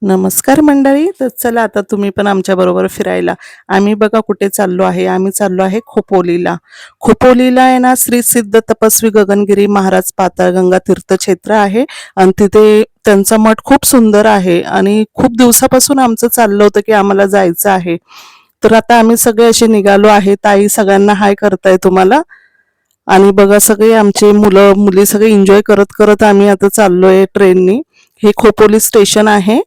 नमस्कार मंडळी. तर चला आता तुम्ही पण आमच्या बरोबर फिरायला. आम्ही बघा कुठे चाललो आहे. आम्ही चाललो आहे खोपोलीला. खोपोलीला आहे ना, श्री सिद्ध तपस्वी गगनगिरी महाराज पाताळगंगा तीर्थक्षेत्र आहे आणि तिथे त्यांचा मठ खूप सुंदर आहे आणि खूप दिवसापासून आमचं चाललं होतं की आम्हाला जायचं आहे. तर आता आम्ही सगळे असे निघालो आहे. ताई सगळ्यांना हाय करताय तुम्हाला. आणि बघा सगळे आमचे मुलं मुली सगळे एन्जॉय करत करत आम्ही आता चाललोय ट्रेननी. हे खोपोली स्टेशन आहे.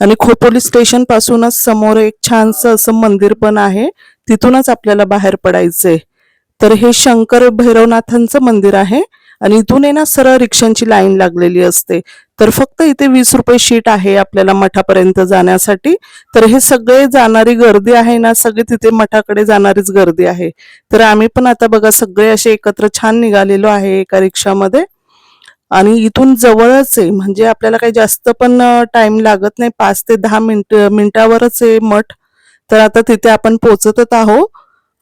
आणि खोपोली स्टेशन पासूनच समोर एक छानसं असं मंदिर पण आहे. तिथूनच आपल्याला बाहेर पडायचंय. तर हे शंकर भैरवनाथांचं मंदिर आहे आणि इथून आहे ना सरळ रिक्षांची लाईन लागलेली असते. तर फक्त इथे 20 रुपये शीट आहे आपल्याला मठापर्यंत जाण्यासाठी. तर हे सगळे जाणारी गर्दी आहे ना, सगळे तिथे मठाकडे जाणारीच गर्दी आहे. तर आम्ही पण आता बघा सगळे असे एकत्र छान निघालेलो आहे एका रिक्षामध्ये. आणि इथून जवळच आहे म्हणजे आपल्याला काही जास्त पण टाइम लागत नाही. 5 ते 10 मिनिटावरच आहे मठ. तर आता तिथे आपण पोहोचतच आहोत.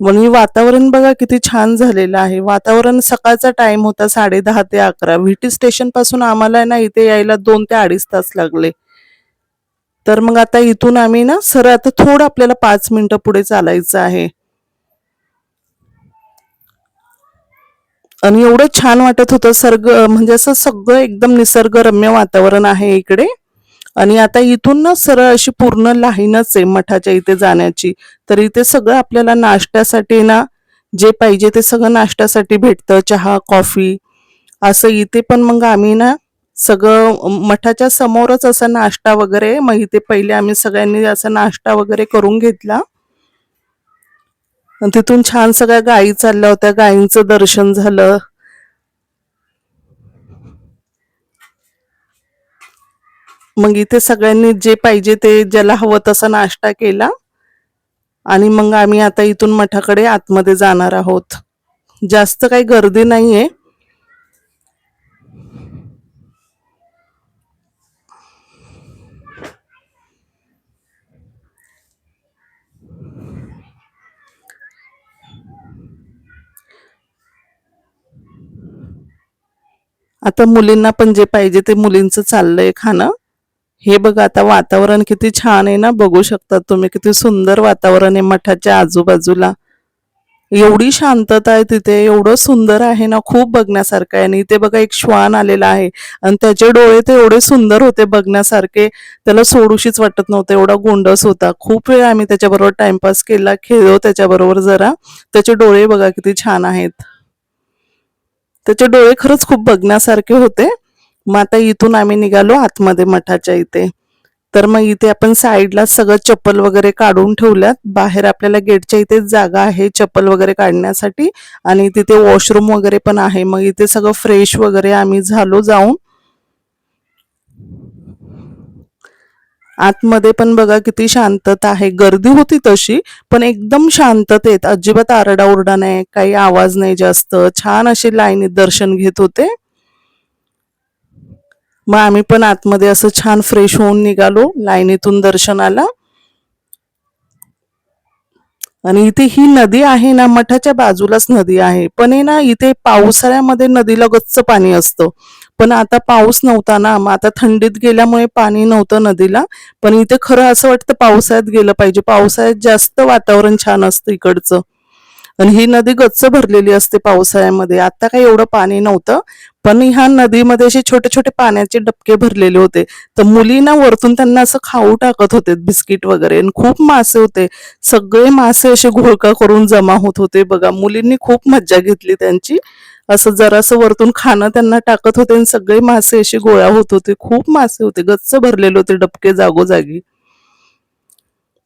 आणि वातावरण बघा किती छान झालेलं आहे. वातावरण सकाळचा टाइम होता 10:30 ते 11. व्हीटी स्टेशन पासून आम्हाला ना इथे यायला 2 ते 2.5 तास लागले. तर मग आता इथून आम्ही ना सरळ आता थोडं आपल्याला 5 मिनिटं पुढे चालायचं आहे. आणि एवढं छान वाटत होतं म्हणजे असं सगळं एकदम निसर्गरम्य वातावरण आहे इकडे. आणि आता इथून ना सरळ अशी पूर्ण लाईनच आहे मठाच्या इथे जाण्याची. तर इथे सगळं आपल्याला नाश्त्यासाठी ना जे पाहिजे ते सगळं नाश्त्यासाठी भेटतं. चहा कॉफी असं इथे पण मग आम्ही ना सगळं मठाच्या समोरच असा नाश्ता वगैरे. मग इथे पहिले आम्ही सगळ्यांनी असा नाश्ता वगैरे करून घेतला. आणि तिथून छान सगळ्या गायी चालल्या होत्या. गायींचं दर्शन झालं. मग इथे सगळ्यांनी जे पाहिजे ते ज्याला हवं तसा नाश्ता केला. आणि मग आम्ही आता इथून मठाकडे आतमध्ये जाणार आहोत. जास्त काही गर्दी नाहीये. आता मुलींना पण जे पाहिजे ते मुलींचं चाललंय खाणं. हे बघा आता वातावरण किती छान आहे ना, बघू शकता तुम्ही किती सुंदर वातावरण आहे मठाच्या आजूबाजूला. एवढी शांतता आहे तिथे, एवढं सुंदर आहे ना, खूप बघण्यासारखं आहे. आणि इथे बघा एक श्वान आलेला आहे आणि त्याचे डोळे ते एवढे सुंदर होते बघण्यासारखे. त्याला सोडूशीच वाटत नव्हतं, एवढा गोंडस होता. खूप वेळ आम्ही त्याच्याबरोबर टाइमपास केला, खेळलो त्याच्याबरोबर जरा. त्याचे डोळे बघा किती छान आहेत. त्याचे डोळे खरंच खूप बघण्यासारखे होते. मग आता इथून आम्ही निघालो आतमध्ये मठाच्या इथे. तर मग इथे आपण साईडला सगळं चप्पल वगैरे काढून ठेवल्यात. बाहेर आपल्याला गेटच्या इथेच जागा आहे चप्पल वगैरे काढण्यासाठी. आणि तिथे वॉशरूम वगैरे पण आहे. मग इथे सगळं फ्रेश वगैरे आम्ही झालो जाऊन. आतमध्ये पण बघा किती शांतता आहे. गर्दी होती तशी, पण एकदम शांततेत, अजिबात आरडाओरडा नाही, काही आवाज नाही जास्त. छान असे लाईनीत दर्शन घेत होते. मग आम्ही पण आतमध्ये असं छान फ्रेश होऊन निघालो लाईनीतून दर्शनाला. आणि इथे ही नदी आहे ना, मठाच्या बाजूलाच नदी आहे. पण आहे ना, इथे पावसाळ्यामध्ये नदीला गच्च पाणी असतं. पण आता पाऊस नव्हता ना, मग आता थंडीत गेल्यामुळे पाणी नव्हतं नदीला. पण इथे खरं असं वाटतं पावसाळ्यात गेलं पाहिजे. पावसाळ्यात जास्त वातावरण छान असतं इकडचं. आणि ही नदी गच्च भरलेली असते पावसाळ्यामध्ये. आता काही एवढं पाणी नव्हतं. पण ह्या नदीमध्ये असे छोटे छोटे पाण्याचे डबके भरलेले होते. तर मुलींना वरतून त्यांना असं खाऊ टाकत होते बिस्किट वगैरे. आणि खूप मासे होते. सगळे मासे असे घोळका करून जमा होत होते बघा. मुलींनी खूप मज्जा घेतली त्यांची. असं जरासं वरतून खाणं त्यांना टाकत होते आणि सगळे मासे असे गोळा होत होते. खूप मासे होते, गच्च भरलेले होते डबके जागोजागी.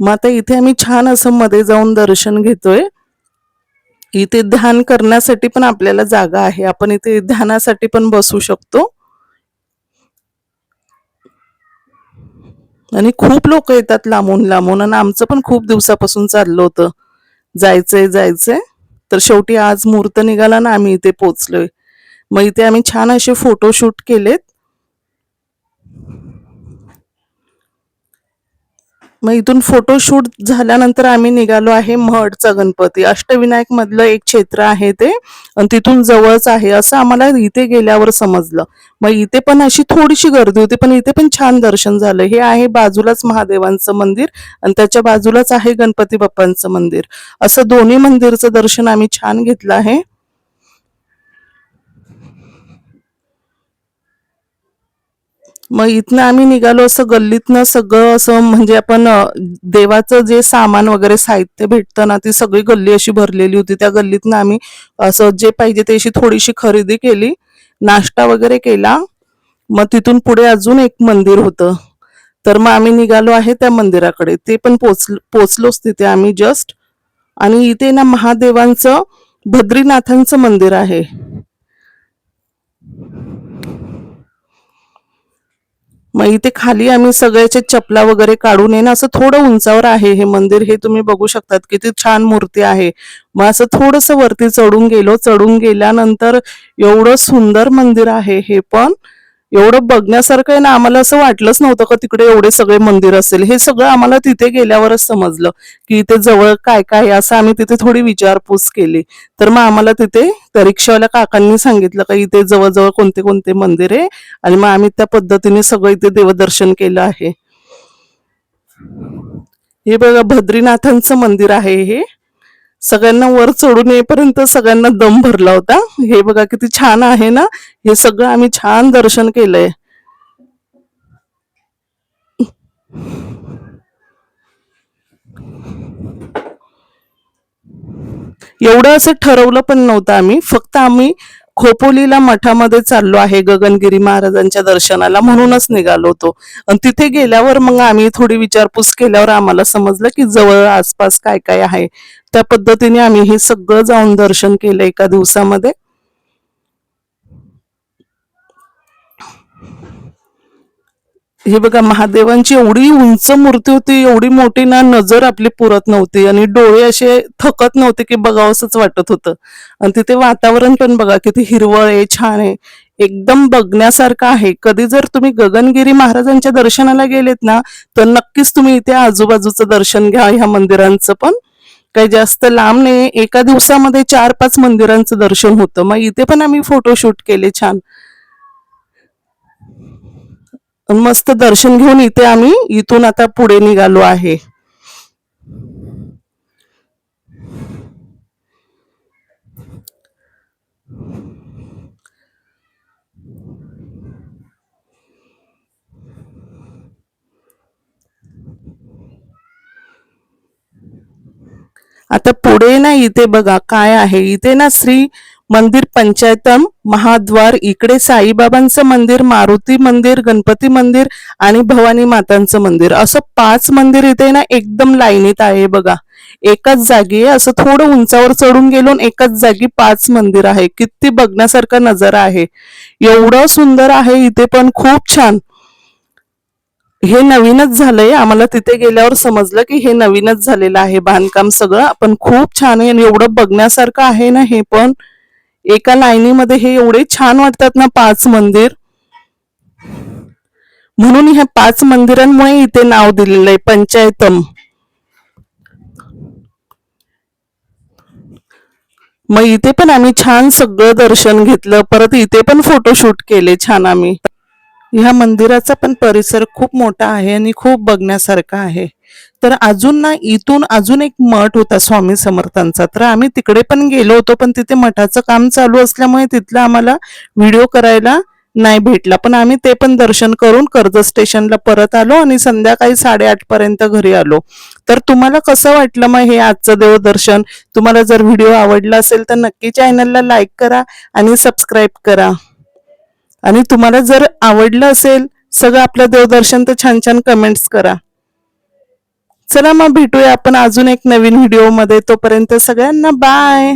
मग आता इथे आम्ही छान असं मध्ये जाऊन दर्शन घेतोय. इथे ध्यान करण्यासाठी पण आपल्याला जागा आहे. आपण इथे ध्यानासाठी पण बसू शकतो. आणि खूप लोक येतात लांबून लांबून. आणि आमचं पण खूप दिवसापासून चाललं होतं जायचंय जायचंय. तर शेवटी आज मुहूर्त निघाला ना, आम्ही इथे पोहोचलोय. मग इथे आम्ही छान असे फोटोशूट केलेत. मग इथून फोटोशूट झाल्यानंतर आम्ही निघालो आहे महडचा गणपती. अष्टविनायक मधलं एक क्षेत्र आहे ते, आणि तिथून जवळच आहे असं आम्हाला इथे गेल्यावर समजलं. मग इथे पण अशी थोडीशी गर्दी होती, पण इथे पण छान दर्शन झालं. हे आहे बाजूलाच महादेवांचं मंदिर आणि त्याच्या बाजूलाच आहे गणपती बाप्पांचं मंदिर. असं दोन्ही मंदिरचं दर्शन आम्ही छान घेतलं आहे. मग इथनं आम्ही निघालो असं गल्लीतनं सगळं असं म्हणजे आपण देवाचं जे सामान वगैरे साहित्य भेटतं ना, ती सगळी गल्ली अशी भरलेली होती. त्या गल्लीतनं आम्ही असं जे पाहिजे ते अशी थोडीशी खरेदी केली, नाश्ता वगैरे केला. मग तिथून पुढे अजून एक मंदिर होतं, तर मग आम्ही निघालो आहे त्या मंदिराकडे. ते पण पोचलोच तिथे आम्ही जस्ट. आणि इथे ना महादेवांचं बद्रीनाथांचं मंदिर आहे. मग इथे खाली आम्ही सगळ्याचे चपला वगैरे काढून आहे ना, असं थोडं उंचावर आहे हे मंदिर. हे तुम्ही बघू शकतात किती छान मूर्ती आहे. मग असं थोडस वरती चढून गेलो. चढून गेल्यानंतर एवढं सुंदर मंदिर आहे हे पण. एवढं बघण्यासारखं आहे ना, आम्हाला असं वाटलंच नव्हतं का तिकडे एवढे सगळे मंदिर असेल. हे सगळं आम्हाला तिथे गेल्यावरच समजलं की इथे जवळ काय काय आहे. असं आम्ही तिथे थोडी विचारपूस केली. तर मग आम्हाला तिथे त्या रिक्षावाल्या काकांनी सांगितलं का इथे जवळजवळ कोणते कोणते मंदिर आहे, आणि मग आम्ही त्या पद्धतीने सगळं इथे देवदर्शन केलं आहे. हे बघा बद्रीनाथांचं मंदिर आहे हे. सगळ्यांना वर चढून येईपर्यंत सगळ्यांना दम भरला होता. हे बघा किती छान आहे ना. हे सगळं आम्ही छान दर्शन केलंय. एवढं असं ठरवलं पण नव्हतं आम्ही, फक्त आम्ही खोपोलीला मठामध्ये चाललो आहे गगनगिरी महाराजांच्या दर्शनाला म्हणूनच निघालो होतो. आणि तिथे गेल्यावर मग आम्ही थोडी विचारपूस केल्यावर आम्हाला समजलं की जवळ आसपास काय काय आहे. त्या पद्धतीने आम्ही हे सगळं जाऊन दर्शन केलं एका दिवसामध्ये. हे बघा महादेवांची एवढी उंच मूर्ती होती, एवढी मोठी ना, नजर आपली पुरत नव्हती आणि डोळे असे थकत नव्हते की बघावंसच वाटत होतं. आणि तिथे वातावरण पण बघा किती हिरवळ आहे, छान आहे, एकदम बघण्यासारखं आहे. कधी जर तुम्ही गगनगिरी महाराजांच्या दर्शनाला गेलेत ना, तर नक्कीच तुम्ही इथे आजूबाजूचं दर्शन घ्या ह्या मंदिरांचं पण. काही जास्त लांब नाही, एका दिवसामध्ये 4-5 मंदिरांचं दर्शन होतं. मग इथे पण आम्ही फोटोशूट केले छान. मस्त दर्शन घेऊन इथे आम्ही इथून आता पुढे निघालो आहे. आता पुढे ना इथे बघा काय आहे. इथे ना श्री मंदिर पंचायतम महाद्वार, इकडे साईबाबांचं मंदिर, मारुती मंदिर, गणपती मंदिर आणि भवानी मातांचं मंदिर, असं 5 मंदिर इथे ना एकदम लाईनीत आहे बघा. एकाच जागी आहे, असं थोडं उंचावर चढून गेलो एकाच जागी 5 मंदिर आहे. किती बघण्यासारखा नजारा आहे. एवढं सुंदर आहे इथे पण, खूप छान. हे नवीनच झालंय, आम्हाला तिथे गेल्यावर समजलं की हे नवीनच झालेलं आहे बांधकाम सगळं. पण खूप छान आहे आणि एवढं बघण्यासारखं आहे ना हे पण. एका लाईनीमध्ये हे एवढे छान वाटतात ना 5 मंदिर. म्हणून ह्या 5 मंदिरांमुळे इथे नाव दिलेलं आहे पंचायतम. मग इथे पण आम्ही छान सगळं दर्शन घेतलं. परत इथे पण फोटोशूट केले छान आम्ही. ह्या मंदिराचा पण परिसर खूप मोठा आहे आणि खूप बघण्यासारखा आहे. तर अजून ना इथून अजून एक मठ होता स्वामी समर्थांचा, तर आम्ही तिकडे पण गेलो होतो. पण तिथे मठाचं काम चालू असल्यामुळे तिथलं आम्हाला व्हिडिओ करायला नाही भेटला. पण आम्ही ते पण दर्शन करून कर्जत स्टेशनला परत आलो आणि संध्याकाळी 8:30 पर्यंत घरी आलो. तर तुम्हाला कसं वाटलं मग हे आजचं देवदर्शन? तुम्हाला जर व्हिडिओ आवडला असेल तर नक्की चॅनलला लाईक करा आणि सबस्क्राईब करा. आणि तुम्हाला जर आवडलं असेल सगळं आपलं देवदर्शन तर छान छान कमेंट्स करा. चला मग भेटूया आपण अजून एक नवीन व्हिडिओ मध्ये. तोपर्यंत सगळ्यांना बाय.